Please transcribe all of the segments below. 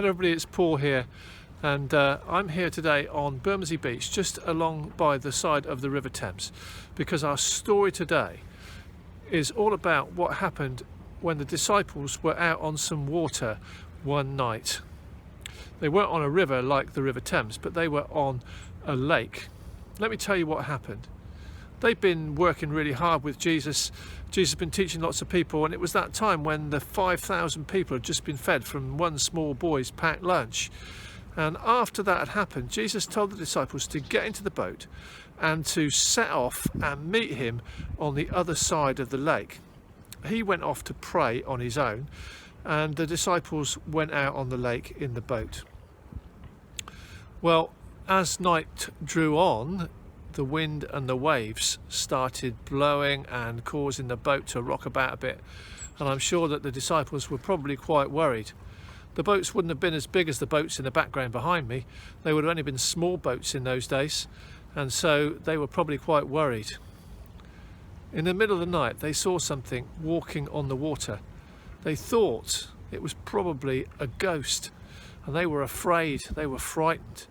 Hello everybody, it's Paul here, and I'm here today on Bermondsey Beach, just along by the side of the River Thames, because our story today is all about what happened when the disciples were out on some water one night. They weren't on a river like the River Thames, but they were on a lake. Let me tell you what happened. They've been working really hard with Jesus. Jesus has been teaching lots of people, and it was that time when the 5,000 people had just been fed from one small boy's packed lunch. And after that had happened, Jesus told the disciples to get into the boat and to set off and meet him on the other side of the lake. He went off to pray on his own, and the disciples went out on the lake in the boat. Well, as night drew on, the wind and the waves started blowing and causing the boat to rock about a bit, and I'm sure that the disciples were probably quite worried. The boats wouldn't have been as big as the boats in the background behind me. They would have only been small boats in those days, and so they were probably quite worried. In the middle of the night, they saw something walking on the water. They thought it was probably a ghost, and they were afraid, they were frightened.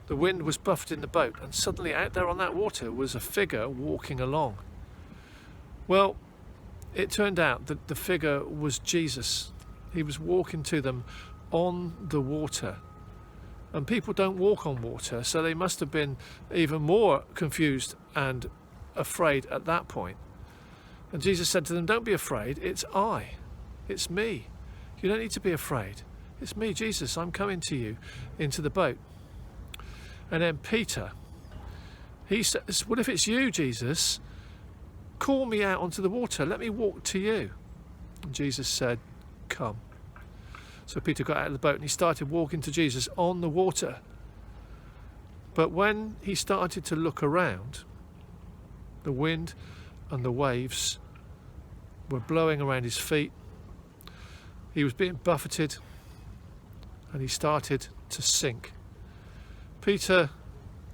The wind was buffeting the boat, and suddenly out there on that water was a figure walking along. Well, it turned out that the figure was Jesus. He was walking to them on the water. And people don't walk on water, so they must have been even more confused and afraid at that point. And Jesus said to them, "Don't be afraid, it's I. It's me. You don't need to be afraid. It's me, Jesus. I'm coming to you into the boat." And then Peter, he says, "Well, if it's you, Jesus, call me out onto the water. Let me walk to you." And Jesus said, "Come." So Peter got out of the boat and he started walking to Jesus on the water. But when he started to look around, the wind and the waves were blowing around his feet. He was being buffeted and he started to sink. Peter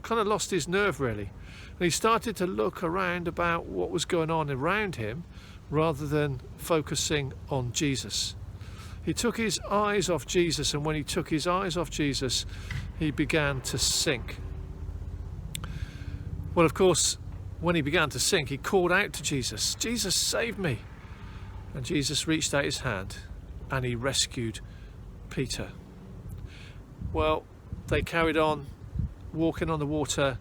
kind of lost his nerve really, and he started to look around about what was going on around him rather than focusing on Jesus. He took his eyes off Jesus, and when he took his eyes off Jesus, he began to sink. Well, of course, when he began to sink, he called out to Jesus, "Jesus, save me." And Jesus reached out his hand and he rescued Peter. Well, they carried on walking on the water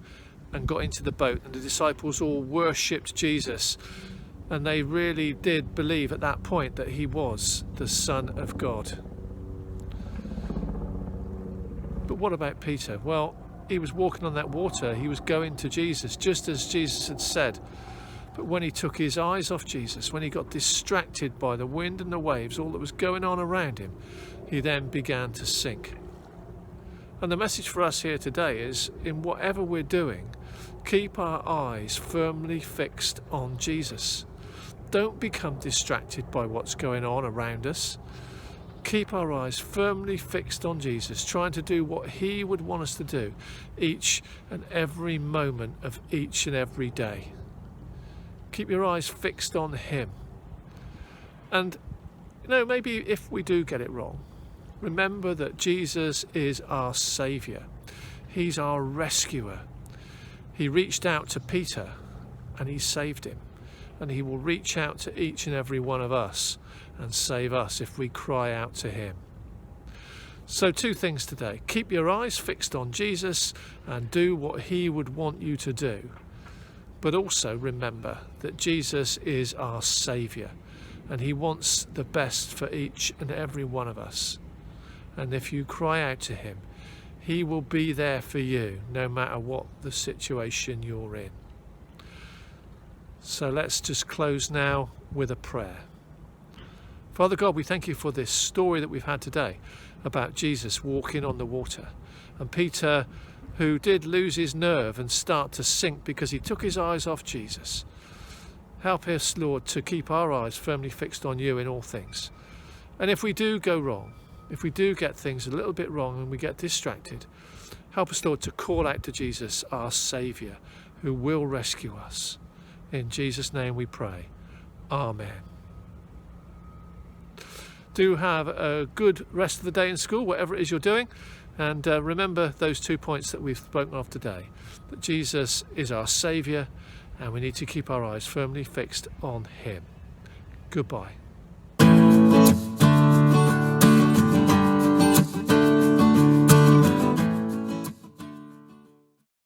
and got into the boat, and the disciples all worshipped Jesus, and they really did believe at that point that he was the Son of God. But what about Peter? Well, he was walking on that water, he was going to Jesus, just as Jesus had said. But when he took his eyes off Jesus, when he got distracted by the wind and the waves, all that was going on around him, he then began to sink. And the message for us here today is, in whatever we're doing, keep our eyes firmly fixed on Jesus. Don't become distracted by what's going on around us. Keep our eyes firmly fixed on Jesus, trying to do what he would want us to do each and every moment of each and every day. Keep your eyes fixed on him. And, maybe if we do get it wrong, remember that Jesus is our Saviour. He's our rescuer. He reached out to Peter and he saved him. And he will reach out to each and every one of us and save us if we cry out to him. So 2 things today. Keep your eyes fixed on Jesus and do what he would want you to do. But also remember that Jesus is our Saviour and he wants the best for each and every one of us. And if you cry out to him, he will be there for you no matter what the situation you're in. So let's just close now with a prayer. Father God, we thank you for this story that we've had today about Jesus walking on the water, and Peter, who did lose his nerve and start to sink because he took his eyes off Jesus. Help us, Lord, to keep our eyes firmly fixed on you in all things. And if we do go wrong, if we do get things a little bit wrong and we get distracted, help us, Lord, to call out to Jesus, our Saviour, who will rescue us. In Jesus' name we pray. Amen. Do have a good rest of the day in school, whatever it is you're doing. And remember those 2 points that we've spoken of today, that Jesus is our Saviour and we need to keep our eyes firmly fixed on him. Goodbye.